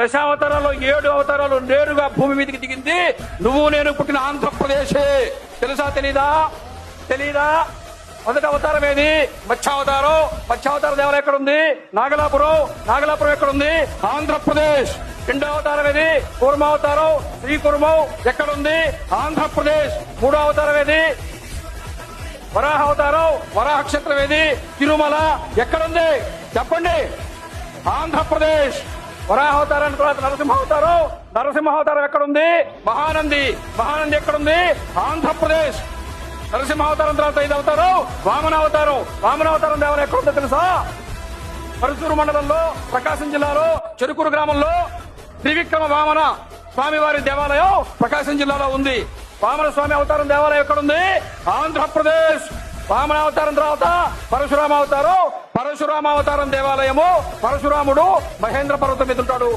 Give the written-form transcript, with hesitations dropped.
దశావతారాల్లో 7 అవతారాలు నేరుగా భూమి మీదకి దిగింది నువ్వు నేను పుట్టిన ఆంధ్రప్రదేశే. తెలుసా తెలీదా? మొదటి అవతారం ఏది? మత్స్యావతారం. మత్స్యావతార దేవాలయం ఎక్కడుంది? నాగలాపురం ఎక్కడుంది? ఆంధ్రప్రదేశ్. రెండో అవతారం ఏది? కూర్మావతారం శ్రీకుర్మం ఎక్కడుంది? ఆంధ్రప్రదేశ్. మూడో అవతారం ఏది? వరాహ అవతారం వరాహ క్షేత్రం ఏది? తిరుమల ఎక్కడుంది? చెప్పండి. ఆంధ్రప్రదేశ్. వరాహావతారం తర్వాత నరసింహావతారం ఎక్కడుంది? మహానంది ఎక్కడుంది? ఆంధ్రప్రదేశ్. నరసింహావతారం తర్వాత 5వ అవతారం వామనావతారం దేవాలయం ఎక్కడుందో తెలుసా? పరుచూరు మండలంలో ప్రకాశం జిల్లాలో చెరుకూరు గ్రామంలో త్రివిక్రమ వామన స్వామివారి దేవాలయం ప్రకాశం జిల్లాలో ఉంది. వామన స్వామి అవతారం దేవాలయం ఎక్కడుంది? ఆంధ్రప్రదేశ్. వామనావతారం తర్వాత పరశురామావతారం దేవాలయము. పరశురాముడు మహేంద్ర పర్వతం మీద ఉంటాడు.